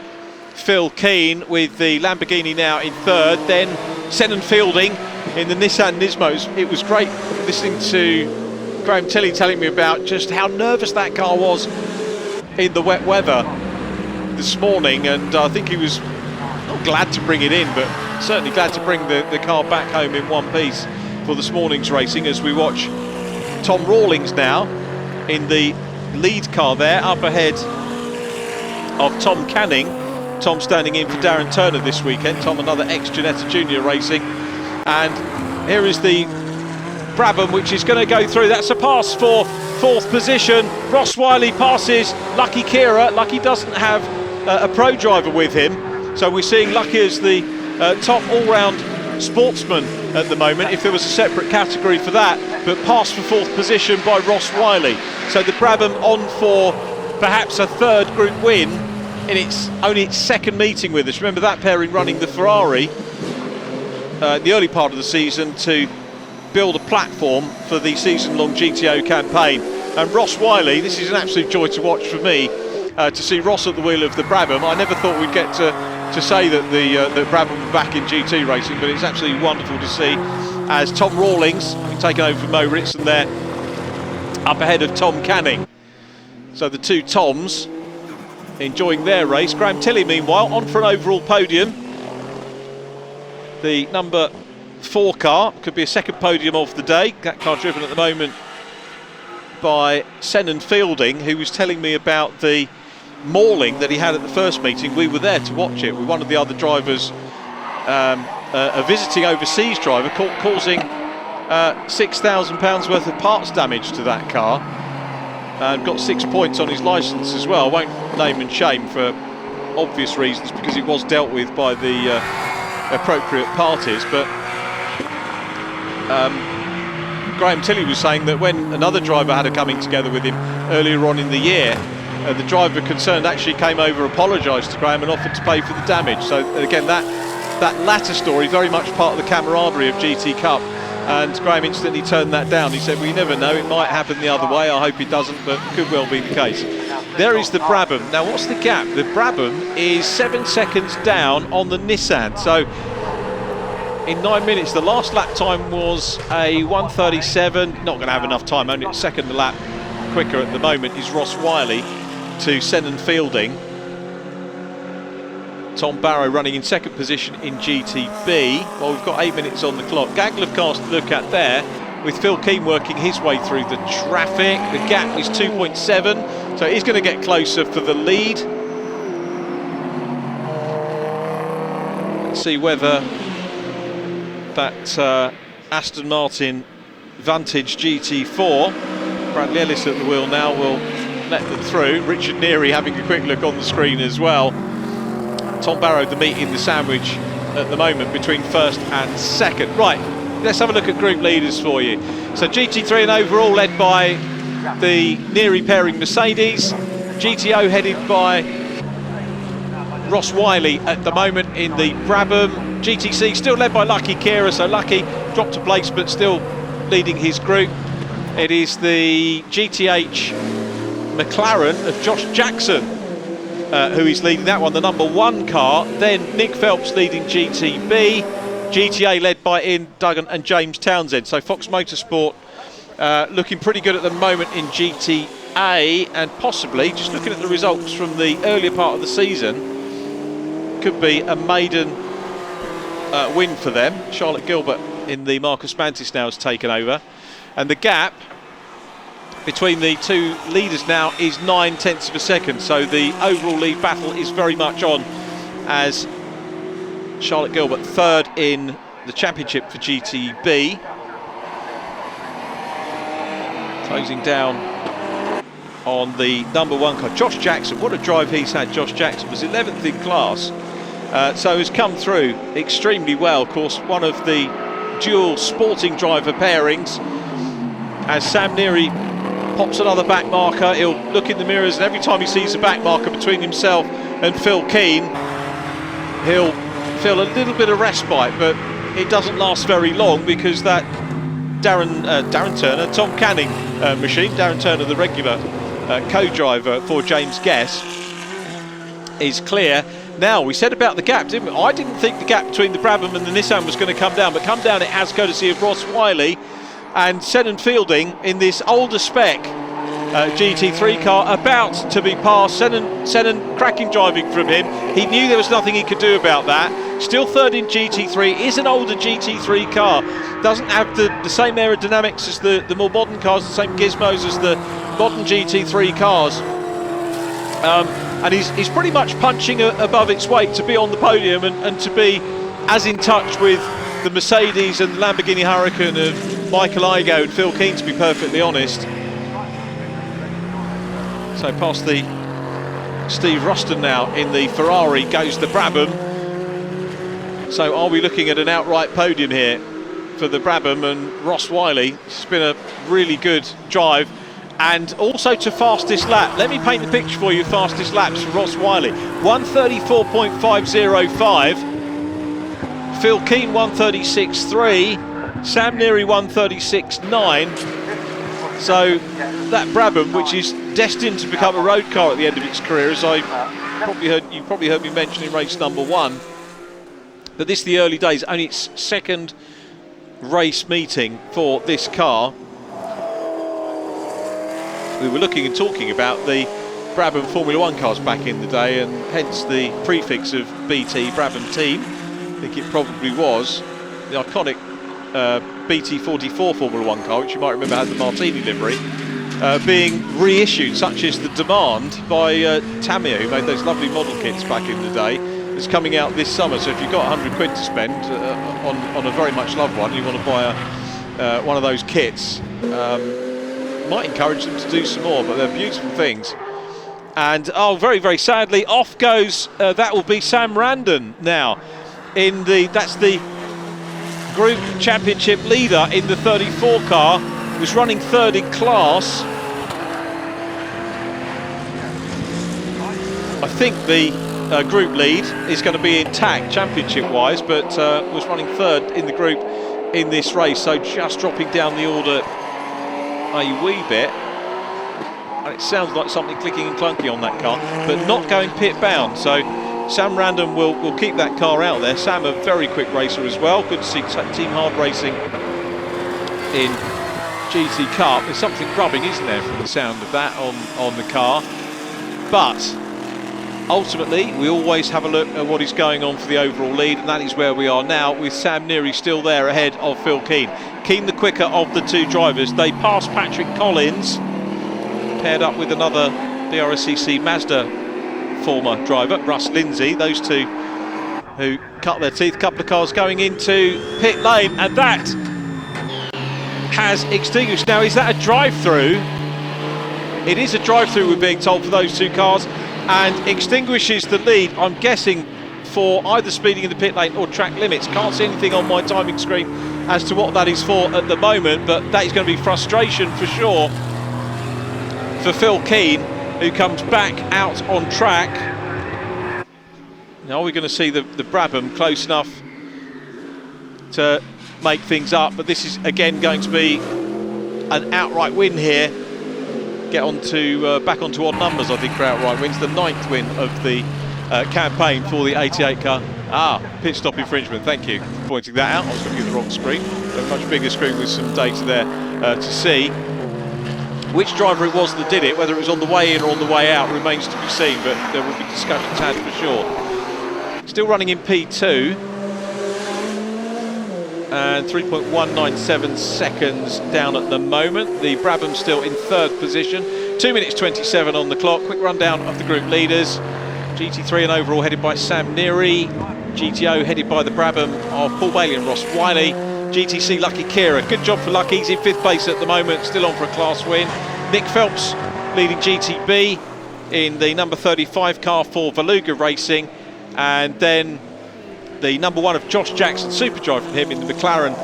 Phil Keane with the Lamborghini now in 3rd. Then Senan Fielding in the Nissan Nismo. It was great listening to Graham Tilley telling me about just how nervous that car was in the wet weather this morning, and I think he was not glad to bring it in, but certainly glad to bring the car back home in one piece for this morning's racing. As we watch Tom Rawlings now in the lead car there, up ahead of Tom Canning. Tom standing in for Darren Turner this weekend. Tom, another ex-Ginetta Junior Racing. And here is the Brabham, which is going to go through. That's a pass for 4th position. Ross Wiley passes Lucky Kira. Lucky doesn't have a pro driver with him, so we're seeing Lucky as the top all-round sportsman at the moment, if there was a separate category for that, but pass for 4th position by Ross Wiley. So the Brabham on for perhaps a 3rd group win in its 2nd meeting with us. Remember that pairing running the Ferrari the early part of the season to build a platform for the season-long GTO campaign. And Ross Wiley, this is an absolute joy to watch for me, to see Ross at the wheel of the Brabham. I never thought we'd get to say that the Brabham were back in GT racing, but it's absolutely wonderful to see as Tom Rawlings, taken over from Mo Ritson there, up ahead of Tom Canning. So the two Toms enjoying their race. Graham Tilley, meanwhile, on for an overall podium. The number 4 car could be a 2nd podium of the day. That car driven at the moment by Senan Fielding, who was telling me about the mauling that he had at the first meeting. We were there to watch it with one of the other drivers, a visiting overseas driver, causing £6,000 worth of parts damage to that car, and got 6 points on his licence as well. I won't name and shame for obvious reasons, because it was dealt with by the appropriate parties, but Graham Tilley was saying that when another driver had a coming together with him earlier on in the year, the driver concerned actually came over, apologised to Graham and offered to pay for the damage. So again, that latter story very much part of the camaraderie of GT Cup, and Graham instantly turned that down. He said, well, you never know, it might happen the other way. I hope it doesn't, but could well be the case. There is the Brabham. Now what's the gap? The Brabham is 7 seconds down on the Nissan. So in 9 minutes, the last lap time was a 1:37. Not going to have enough time, only a second lap quicker at the moment is Ross Wiley to Senan Fielding. Tom Barrow running in 2nd position in GTB. Well, we've got 8 minutes on the clock. Gaglev cars to look at there, with Phil Keane working his way through the traffic. The gap is 2.7, so he's going to get closer for the lead. Let's see whether that Aston Martin Vantage GT4, Bradley Ellis at the wheel now, will let them through. Richard Neary having a quick look on the screen as well. Tom Barrow, the meat in the sandwich at the moment between 1st and 2nd. Right, let's have a look at group leaders for you. So GT3 and overall led by the Neary pairing Mercedes. GTO headed by Ross Wiley at the moment in the Brabham. GTC still led by Lucky Kira, so Lucky dropped a place but still leading his group. It is the GTH McLaren of Josh Jackson who is leading that one, the number 1 car. Then Nick Phelps leading GTB. GTA led by Ian Duggan and James Townsend. So Fox Motorsport looking pretty good at the moment in GTA, and possibly, just looking at the results from the earlier part of the season, could be a maiden win for them. Charlotte Gilbert in the Marcus Mantis now has taken over, and the gap between the two leaders now is 9/10 of a second, so the overall lead battle is very much on, as Charlotte Gilbert 3rd in the championship for GTB, closing down on the number 1 car. Josh Jackson, what a drive he's had. Josh Jackson was 11th in class, so has come through extremely well. Of course, one of the dual sporting driver pairings, as Sam Neary pops another back marker. He'll look in the mirrors, and every time he sees a back marker between himself and Phil Keane, he'll feel a little bit of respite, but it doesn't last very long, because that Darren Turner, Tom Canning machine, Darren Turner, the regular co-driver for James Guess, is clear. Now, we said about the gap, didn't we? I didn't think the gap between the Brabham and the Nissan was going to come down, but come down it has, courtesy of Ross Wiley and Senan Fielding in this older spec GT3 car, about to be passed. Senan cracking driving from him. He knew there was nothing he could do about that. Still 3rd in GT3, is an older GT3 car. Doesn't have the same aerodynamics as the more modern cars, the same gizmos as the modern GT3 cars. And he's pretty much punching above its weight to be on the podium and to be as in touch with the Mercedes and the Lamborghini Huracan of Michael Igo and Phil Keane, to be perfectly honest. So past the Steve Ruston now in the Ferrari goes the Brabham. So are we looking at an outright podium here for the Brabham and Ross Wiley? It's been a really good drive. And also to fastest lap. Let me paint the picture for you, fastest laps for Ross Wiley. 134.505. Phil Keane 136.3. Sam Neary 136.9. So that Brabham, which is destined to become a road car at the end of its career, as you probably heard me mention in race number 1. But this is the early days, only its second race meeting for this car. We were looking and talking about the Brabham Formula 1 cars back in the day, and hence the prefix of BT, Brabham Team. I think it probably was the iconic BT44 Formula 1 car, which you might remember had the Martini livery, being reissued, such as the Demand by Tamiya, who made those lovely model kits back in the day. It's coming out this summer, so if you've got 100 quid to spend on a very much loved one, and you want to buy one of those kits, might encourage them to do some more, but they're beautiful things. And very, very sadly, off goes that will be Sam Randon now. That's the Group Championship leader in the 34 car. Was running third in class. I think the group lead is going to be intact championship-wise, but was running third in the group in this race. So just dropping down the order a wee bit, and it sounds like something clicking and clunky on that car, but not going pit bound. So Sam Random will keep that car out there. Sam, a very quick racer as well. Good to see Team Hard Racing in GT Cup. There's something rubbing, isn't there, from the sound of that on the car. But ultimately, we always have a look at what is going on for the overall lead, and that is where we are now, with Sam Neary still there ahead of Phil Keane. Keane, the quicker of the two drivers. They pass Patrick Collins, paired up with another BRSCC Mazda former driver, Russ Lindsay. Those two who cut their teeth. A couple of cars going into pit lane, and that has extinguished. Now, is that a drive-through? It is a drive-through, we're being told, for those two cars, and extinguishes the lead, I'm guessing, for either speeding in the pit lane or track limits. Can't see anything on my timing screen as to what that is for at the moment, but that is going to be frustration for sure for Phil Keane, who comes back out on track. Now we're going to see the Brabham close enough to make things up, but this is again going to be an outright win here. Get on to back onto odd numbers, I think, for outright wins. The 9th win of the campaign for the 88 car. Pit stop infringement, thank you for pointing that out. I was looking at the wrong screen. A much bigger screen with some data there to see. Which driver it was that did it, whether it was on the way in or on the way out, remains to be seen, but there will be discussions had for sure. Still running in P2. And 3.197 seconds down at the moment. The Brabham still in third position. 2 minutes 27 on the clock. Quick rundown of the group leaders. GT3 and overall headed by Sam Neary. GTO headed by the Brabham of Paul Bailey and Ross Wiley. GTC Lucky Kira. Good job for Lucky. He's in 5th place at the moment, still on for a class win. Nick Phelps leading GTB in the number 35 car for Valuga Racing. And then the number 1 of Josh Jackson, Superdrive from him in the McLaren,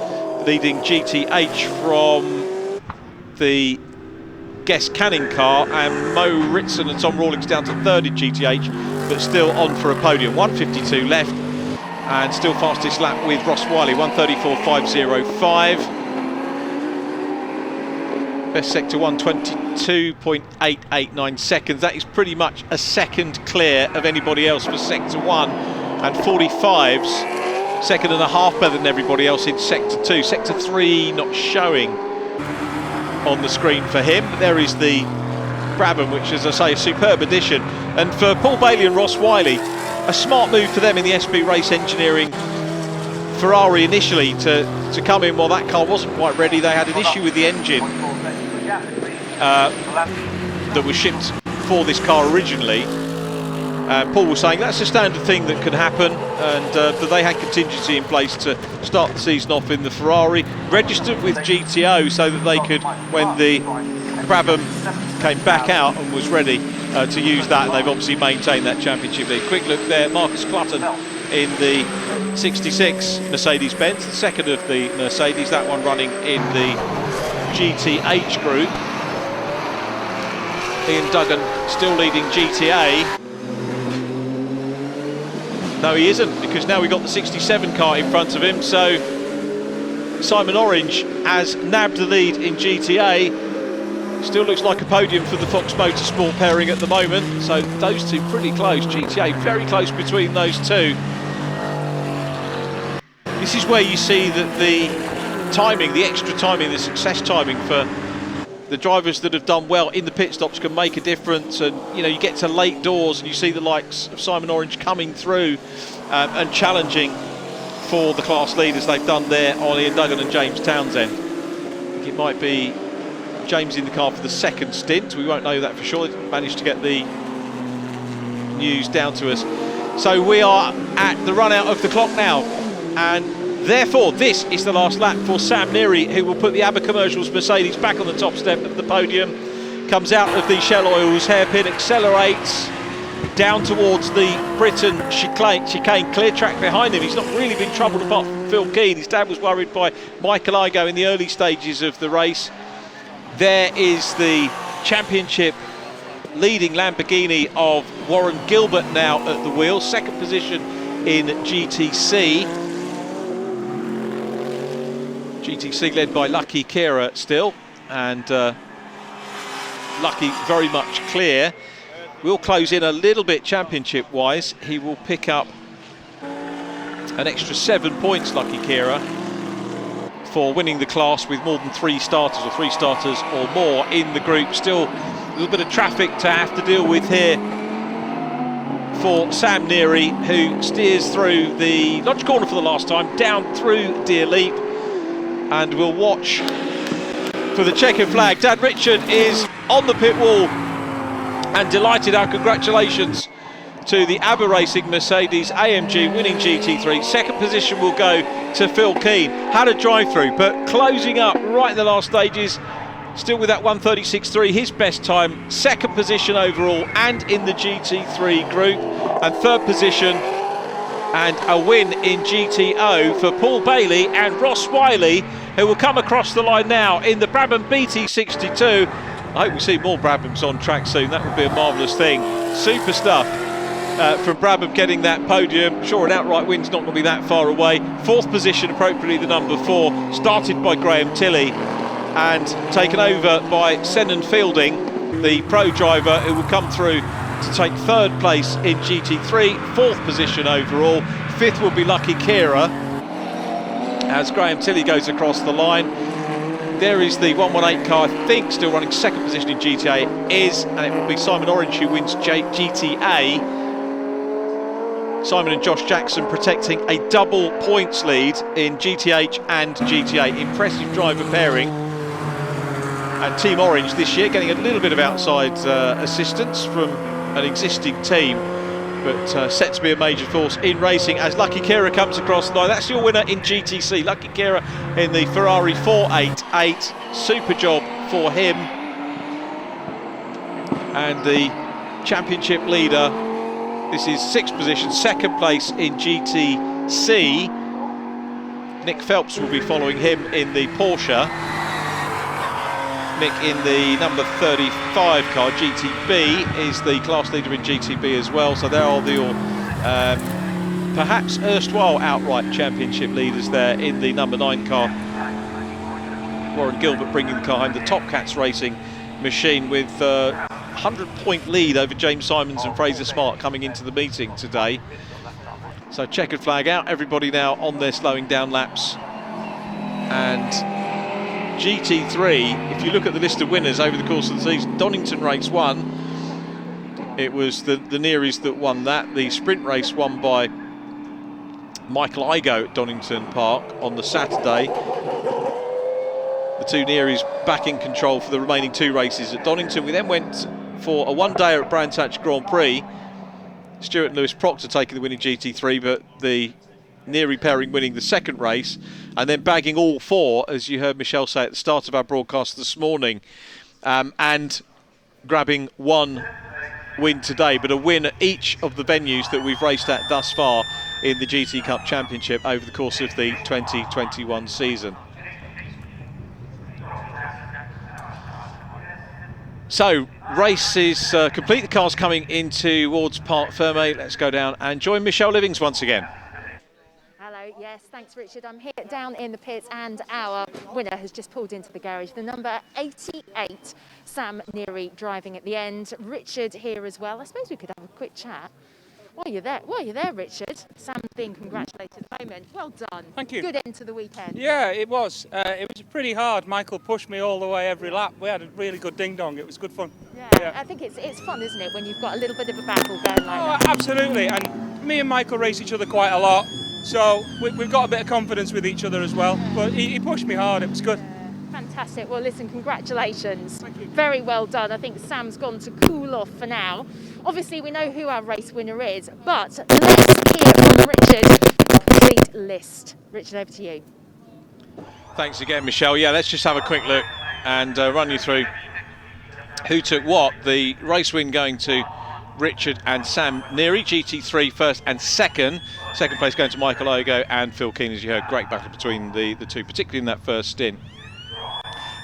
leading GTH from the Guest Canning car, and Mo Ritson and Tom Rawlings down to 3rd in GTH, but still on for a podium. 1:52 left, and still fastest lap with Ross Wiley, 1:34.505. Best sector 1:22.889 seconds. That is pretty much a second clear of anybody else for sector 1. And 45's second and a half better than everybody else in sector 2. Sector 3 not showing on the screen for him. There is the Brabham, which, as I say, a superb addition. And for Paul Bailey and Ross Wiley, a smart move for them in the SB Race Engineering Ferrari initially to come in while that car wasn't quite ready. They had an issue with the engine that was shipped for this car originally. Paul was saying that's a standard thing that can happen, and that they had contingency in place to start the season off in the Ferrari, registered with GTO so that they could, when the Brabham came back out and was ready to use that, and they've obviously maintained that championship lead. Quick look there, Marcus Clutton in the 66 Mercedes-Benz, the second of the Mercedes, that one running in the GTH group. Ian Duggan still leading GTA. No, he isn't, because now we've got the 67 car in front of him, so Simon Orange has nabbed the lead in GTA. Still looks like a podium for the Fox Motorsport pairing at the moment, so those two pretty close. GTA very close between those two. This is where you see that the timing, the extra timing, the success timing for the drivers that have done well in the pit stops can make a difference. And you know, you get to late doors and you see the likes of Simon Orange coming through and challenging for the class leaders they've done there on Ian Duggan and James Townsend. I think it might be James in the car for the second stint. We won't know that for sure. They managed to get the news down to us. So we are at the run out of the clock now, and therefore this is the last lap for Sam Neary, who will put the ABBA Commercials Mercedes back on the top step of the podium. Comes out of the Shell Oils hairpin, accelerates down towards the Britain chicane, clear track behind him. He's not really been troubled apart from Phil Keane. His dad was worried by Michael Igoe in the early stages of the race. There is the championship leading Lamborghini of Warren Gilbert now at the wheel, second position in GTC. GTC led by Lucky Kira still, and Lucky very much clear. Will close in a little bit championship wise. He will pick up an extra 7 points, Lucky Kira, for winning the class with more than 3 starters or 3 starters or more in the group. Still a little bit of traffic to have to deal with here for Sam Neary, who steers through the Lodge corner for the last time, down through Deer Leap, and we'll watch for the checkered flag. Dan Richard is on the pit wall and delighted. Our congratulations to the ABBA Racing Mercedes AMG winning GT3. Second position will go to Phil Keane. Had a drive through, but closing up right in the last stages, still with that 1:36.3, his best time. Second position overall and in the GT3 group, and third position and a win in GTO for Paul Bailey and Ross Wiley, who will come across the line now in the Brabham BT62. I hope we see more Brabhams on track soon. That would be a marvellous thing. Super stuff from Brabham getting that podium. Sure, an outright win's not going to be that far away. Fourth position, appropriately the number 4, started by Graham Tilley and taken over by Senan Fielding, the pro driver, who will come through to take third place in GT3, fourth position overall. Fifth will be Lucky Kira as Graham Tilley goes across the line. There is the 118 car, I think, still running second position in GTA, and it will be Simon Orange who wins GTA. Simon and Josh Jackson protecting a double points lead in GTH and GTA. Impressive driver pairing. And Team Orange this year getting a little bit of outside assistance from an existing team, but set to be a major force in racing as Lucky Kira comes across the line. That's your winner in GTC, Lucky Kira in the Ferrari 488. Super job for him. And the championship leader, this is 6th position, second place in GTC. Nick Phelps will be following him in the Porsche. Nick in the number 35 car, GTB, is the class leader in GTB as well. So there are the perhaps erstwhile outright championship leaders there in the number 9 car. Warren Gilbert bringing the car home, the Top Cats Racing machine, with 100-point lead over James Simons and Fraser Smart coming into the meeting today. So checkered flag out, everybody now on their slowing down laps. And GT3, if you look at the list of winners over the course of the season, Donington race 1, it was the Nearys that won that. The sprint race won by Michael Igoe at Donington Park on the Saturday. The two Nearys back in control for the remaining 2 races at Donington. We then went for a one-dayer at Brands Hatch Grand Prix. Stuart and Lewis Proctor taking the winning GT3, but the Neary pairing winning the second race, and then bagging all 4, as you heard Michelle say at the start of our broadcast this morning, and grabbing 1 win today, but a win at each of the venues that we've raced at thus far in the GT Cup Championship over the course of the 2021 season. So, race is complete. The car's coming in towards Parc Fermé. Let's go down and join Michelle Livings once again. Hello, yes, thanks Richard. I'm here down in the pits and our winner has just pulled into the garage. The number 88, Sam Neary, driving at the end. Richard here as well. I suppose we could have a quick chat. While you're there, Richard. Sam's being congratulated at the moment. Well done. Thank you. Good end to the weekend. Yeah, it was. It was pretty hard. Michael pushed me all the way every lap. We had a really good ding-dong. It was good fun. Yeah, I think it's fun, isn't it, when you've got a little bit of a battle going like that? Absolutely. And me and Michael race each other quite a lot. So we've got a bit of confidence with each other as well. But he pushed me hard. It was good. Fantastic. Well, listen, congratulations. Thank you. Very well done. I think Sam's gone to cool off for now. Obviously, we know who our race winner is, but let's hear from Richard the complete list. Richard, over to you. Thanks again, Michelle. Yeah, let's just have a quick look and run you through who took what. The race win going to Richard and Sam Neary, GT3 first and second. Second place going to Michael Ogo and Phil Keane, as you heard. Great battle between the two, particularly in that first stint.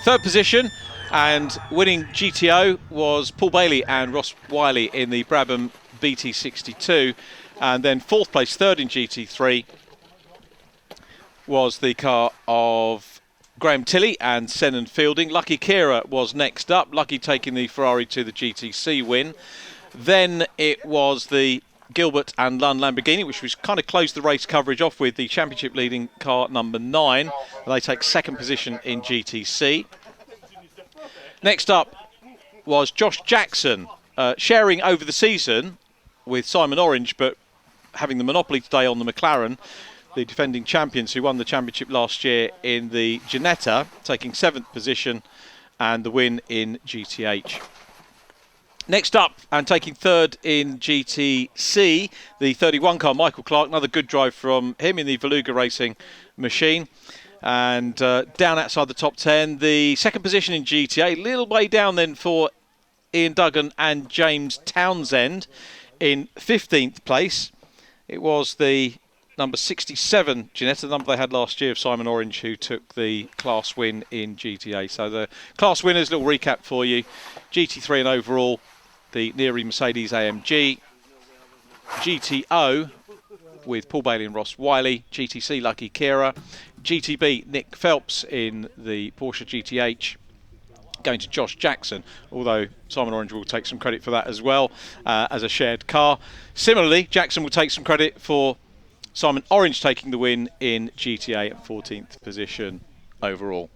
Third position and winning GTO was Paul Bailey and Ross Wiley in the Brabham BT62. And then fourth place, third in GT3, was the car of Graham Tilley and Senan Fielding. Lucky Kira was next up, Lucky taking the Ferrari to the GTC win. Then it was the Gilbert and Lunn Lamborghini, which was kind of closed the race coverage off with the championship leading car number 9. They take second position in GTC. Next up was Josh Jackson, sharing over the season with Simon Orange, but having the monopoly today on the McLaren, the defending champions who won the championship last year in the Ginetta, taking 7th position and the win in GTH. Next up, and taking third in GTC, the 31 car, Michael Clark. Another good drive from him in the Veluga Racing machine. And down outside the top 10, the second position in GTA, a little way down then for Ian Duggan and James Townsend in 15th place. It was the number 67 Ginetta, the number they had last year, of Simon Orange, who took the class win in GTA. So the class winners, little recap for you. GT3 and overall, the Neary Mercedes AMG. GTO with Paul Bailey and Ross Wiley. GTC, Lucky Kira. GTB, Nick Phelps in the Porsche GTH. Going to Josh Jackson, although Simon Orange will take some credit for that as well, as a shared car. Similarly, Jackson will take some credit for Simon Orange taking the win in GTA at 14th position overall.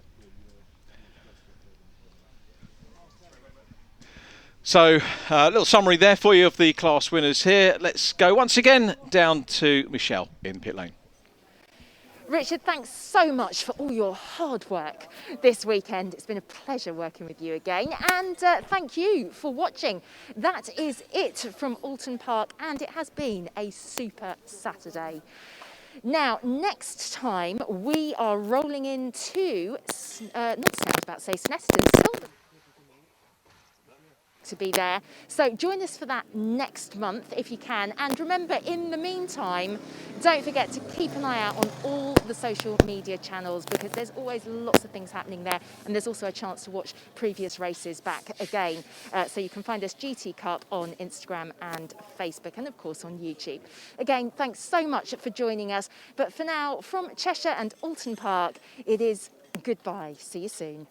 So, a little summary there for you of the class winners here. Let's go once again down to Michelle in pit lane. Richard, thanks so much for all your hard work this weekend. It's been a pleasure working with you again, and thank you for watching. That is it from Oulton Park, and it has been a super Saturday. Now, next time we are rolling into, not Snell, I was about to say Snetterton, to be there. So join us for that next month if you can. And remember, in the meantime, don't forget to keep an eye out on all the social media channels, because there's always lots of things happening there. And there's also a chance to watch previous races back again. So you can find us GT Cup on Instagram and Facebook, and of course on YouTube. Again, thanks so much for joining us. But for now, from Cheshire and Oulton Park, it is goodbye. See you soon.